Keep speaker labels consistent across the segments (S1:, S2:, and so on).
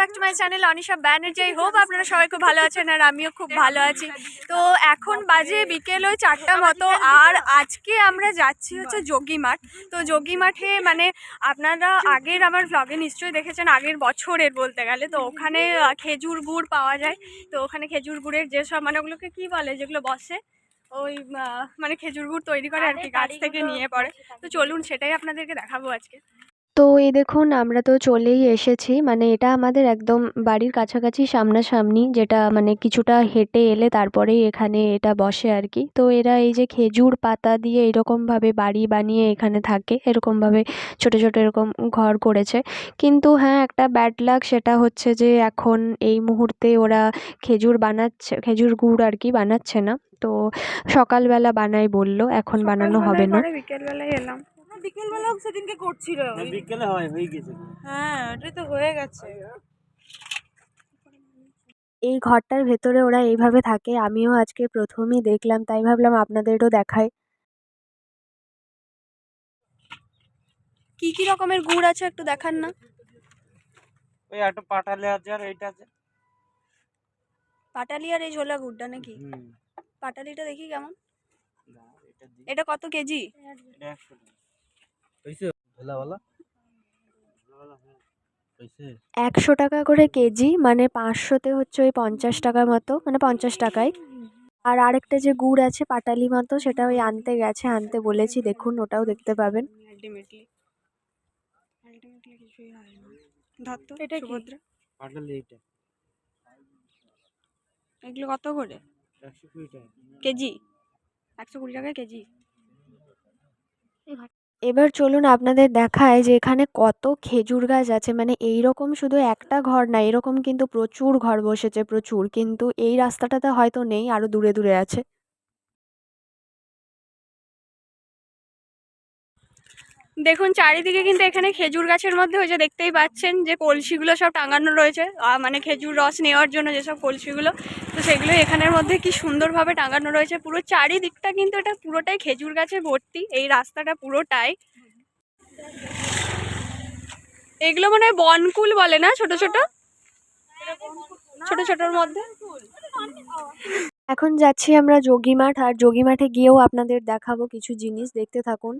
S1: Back to my channel Anisha Banerjee. I hope আপনারা সবাই খুব ভালো আছেন আর আমিও খুব ভালো আছি। তো এখন বাজে বিকেল ওই 4টা মতো, আর আজকে আমরা যাচ্ছি হচ্ছে যোগীমাঠ। তো যোগীমাঠে মানে আপনারা আগের আমার ব্লগে নিশ্চয়ই দেখেছেন, আগের বছরের বলতে গেলে। তো ওখানে খেজুর গুড় পাওয়া যায়। তো ওখানে খেজুর গুড়ের যেসব মানে ওগুলোকে কী বলে যেগুলো বসে, ওই মানে খেজুর গুড় তৈরি করে আর কি, গাছ থেকে নিয়ে পড়ে। তো চলুন সেটাই আপনাদেরকে দেখাবো আজকে।
S2: তো এই দেখুন আমরা তো চলেই এসেছি, মানে এটা আমাদের একদম বাড়ির কাছাকাছি সামনাসামনি, যেটা মানে কিছুটা হেঁটে এলে তারপরেই এখানে এটা বসে আর কি। তো এরা এই যে খেজুর পাতা দিয়ে এরকমভাবে বাড়ি বানিয়ে এখানে থাকে, এরকমভাবে ছোট ছোট এরকম ঘর করেছে। কিন্তু হ্যাঁ, একটা ব্যাড লাক, সেটা হচ্ছে যে এখন এই মুহূর্তে ওরা খেজুর বানাচ্ছে, খেজুর গুড় আর কি বানাচ্ছে না। তো সকালবেলা বানাই বললো, এখন বানানো হবে না।
S1: বিকেলবেলায় এলাম,
S3: বিকেলবেলাও সেদিনকে করছিল,
S4: বিকেলে হয়ে গেছে।
S3: হ্যাঁ ওটাই তো হয়ে গেছে।
S2: এই ঘরটার ভেতরে ওরা এইভাবে থাকে, আমিও আজকে প্রথমই দেখলাম, তাই ভাবলাম আপনাদেরও দেখাই।
S1: কি কি রকমের গুড় আছে একটু দেখান না।
S4: ওই একটা পাটালি আছে আর এইটা আছে।
S1: পাটালি আর এই ঝোলা গুড়টা নাকি? পাটালিটা দেখি কেমন। এটা কত কেজি?
S2: 100 টাকা করে কেজি, মানে 500-তে হচ্ছে ওই 50 টাকা মতো, মানে 50 টাকায়। আর আরেকটা যে গুড় আছে পাটালি মতো, সেটা ওই আনতে গেছে, আনতে বলেছি, দেখুন ওটাও দেখতে পাবেন।
S1: আলটিমেটলি কিছুই হয় না। ধর তো, এটা কি?
S4: পাটালি এইটা
S1: এগুলো কত করে
S4: 120 টাকা
S1: কেজি? 120 টাকা কেজি।
S2: এবার চলুন আপনাদের দেখায় যে এখানে কত খেজুর গাছ আছে। মানে এইরকম শুধু একটা ঘর না, এরকম কিন্তু প্রচুর ঘর বসেছে, প্রচুর। কিন্তু এই রাস্তাটাতে হয়তো নেই, আরো দূরে দূরে আছে।
S1: দেখুন চারিদিকে কিন্তু এখানে খেজুর গাছের মধ্যে ওই যে দেখতেই পাচ্ছেন যে কলসিগুলো সব টাঙানো রয়েছে, মানে খেজুর রস নেওয়ার জন্য যেসব কলসিগুলো, তো সেগুলো এখানের মধ্যে কি সুন্দরভাবে টাঙানো রয়েছে। পুরো চারিদিকটা কিন্তু এটা পুরোটাই খেজুর গাছে ভর্তি, এই রাস্তাটা পুরোটাই। এগুলো মনে হয় বনকুল বলে না, ছোট ছোট ছোট ছোটর মধ্যে।
S2: এখন যাচ্ছি আমরা যোগীমাঠ, আর যোগীমাঠে গিয়েও আপনাদের দেখাবো কিছু জিনিস, দেখতে থাকুন।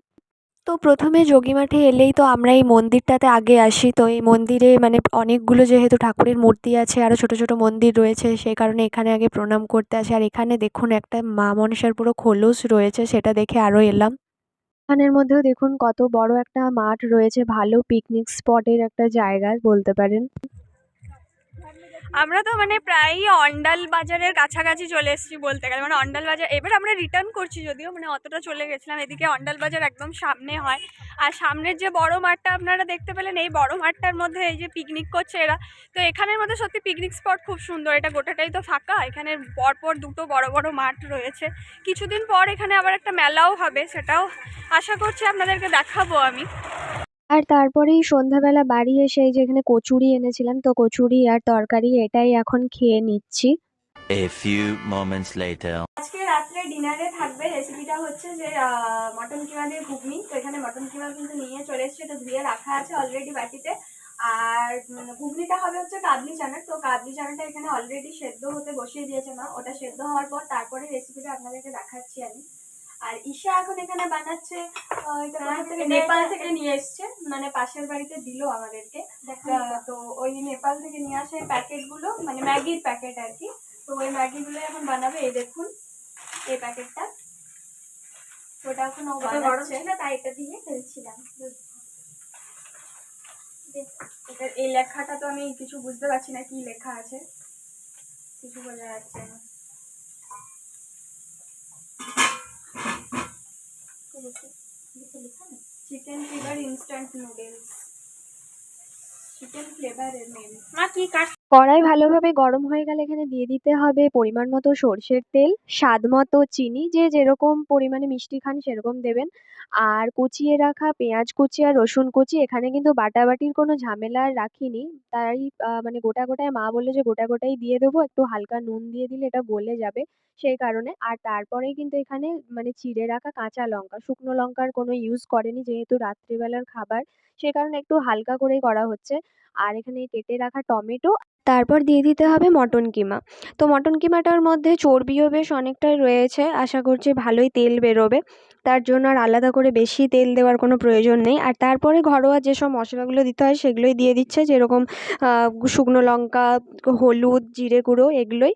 S2: তো প্রথমে যোগীমাঠে এলেই তো আমরা এই মন্দিরটাতে আগে আসি। তো এই মন্দিরে মানে অনেকগুলো যেহেতু ঠাকুরের মূর্তি আছে, আরও ছোট ছোট মন্দির রয়েছে, সেই কারণে এখানে আগে প্রণাম করতে আসি। আর এখানে দেখুন একটা মা মনসার পুরো খোলস রয়েছে, সেটা দেখে আরও এলাম। এখানের মধ্যেও দেখুন কত বড় একটা মাঠ রয়েছে, ভালো পিকনিক স্পটের একটা জায়গা বলতে পারেন।
S1: আমরা তো মানে প্রায়ই অন্ডাল বাজারের কাছাকাছি চলে এসেছি বলতে গেলে, মানে অন্ডাল বাজার এবার আমরা রিটার্ন করছি, যদিও মানে অতটা চলে গেছিলাম। এদিকে অন্ডাল বাজার একদম সামনে হয়, আর সামনের যে বড় মাঠটা আপনারা দেখতে পেলেন, এই বড় মাঠটার মধ্যে এই যে পিকনিক করছে এরা। তো এখানের মধ্যে সত্যি পিকনিক স্পট খুব সুন্দর, এটা গোটাটাই তো ফাঁকা, এখানে পরপর দুটো বড় বড় মাঠ রয়েছে। কিছুদিন পর এখানে আবার একটা মেলাও হবে, সেটাও আশা করছি আপনাদেরকে দেখাবো আমি।
S2: আর তারপরেই সন্ধ্যাবেলা বাড়ি এসে এই যে এখানে কচুরি এনেছিলাম, তো কচুরি আর তরকারি এটাই এখন খেয়ে নিচ্ছি।
S5: A few moments later.
S1: আজকে রাত্রে ডিনারে থাকবে রেসিপিটা হচ্ছে যে মটন কিমা দিয়ে ঘুগনি। তো এখানে মটন কিমা কিন্তু নিয়ে চলে এসছে, তো ধুয়ে রাখা আছে অলরেডি বাটিতে। আর ঘুগনিটা হবে হচ্ছে কাবলি চানার। তো কাবলি চানাটা এখানে অলরেডি সেদ্ধ হতে বসিয়ে দিয়েছে মা, ওটা সেদ্ধ হওয়ার পর তারপরে রেসিপিটা আপনাদেরকে দেখাচ্ছি আমি। আর ঈশা এখন এখানে বানাচ্ছে, নেপাল থেকে নিয়ে এসছে, মানে পাশের বাড়িতে দিল আমাদেরকে। তো ওই নেপাল থেকে নিয়ে আসে প্যাকেটগুলো, মানে ম্যাগির প্যাকেট আর কি। তো ওই ম্যাগিগুলো এখন বানাবে, এই দেখুন এই প্যাকেটটা। ওটা এখন ও বানাচ্ছে, তাই এটা দিয়ে ফেলছিলাম। এই লেখাটা তো আমি কিছু বুঝতে পারছি না, কি লেখা আছে কিছু বোঝা যাচ্ছে না। Chicken flavour instant noodles, chicken ফ্লেভারের নেম। মা কি কাট।
S2: কড়াই ভালোভাবে গরম হয়ে গেলে এখানে দিয়ে দিতে হবে পরিমাণ মতো সর্ষের তেল, স্বাদ মতো চিনি, যে যেরকম পরিমাণে মিষ্টি খান সেরকম দেবেন। আর কুচিয়ে রাখা পেঁয়াজ কুচি আর রসুন কুচি, এখানে কিন্তু বাটাবাটির কোনো ঝামেলা আর রাখিনি, তাই মানে গোটা গোটায় মা বললো যে গোটা গোটাই দিয়ে দেবো, একটু হালকা নুন দিয়ে দিলে এটা গলে যাবে, সেই কারণে। আর তারপরেই কিন্তু এখানে মানে চিড়ে রাখা কাঁচা লঙ্কা, শুকনো লঙ্কার কোনো ইউজ করেনি, যেহেতু রাত্রিবেলার খাবার, সেই কারণে একটু হালকা করেই করা হচ্ছে। আর এখানে কেটে রাখা টমেটো, তারপর দিয়ে দিতে হবে মটন কিমা। তো মটন কিমাটার মধ্যে চর্বিও বেশ অনেকটাই রয়েছে, আশা করছি ভালোই তেল বেরোবে, তার জন্য আর আলাদা করে বেশি তেল দেওয়ার কোনো প্রয়োজন নেই। আর তারপরে ঘরোয়া যেসব মশলাগুলো দিতে হয় সেগুলোই দিয়ে দিচ্ছে, যেরকম শুকনো লঙ্কা, হলুদ, জিরে গুঁড়ো, এগুলোই।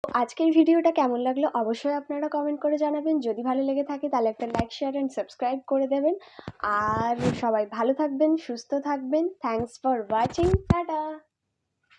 S2: আজকের ভিডিওটা কেমন লাগলো অবশ্যই আপনারা কমেন্ট করে জানাবেন। যদি ভালো লেগে থাকে তাহলে একটা লাইক, শেয়ার অ্যান্ড সাবস্ক্রাইব করে দেবেন। আর সবাই ভালো থাকবেন, সুস্থ থাকবেন। Thanks for watching, tata.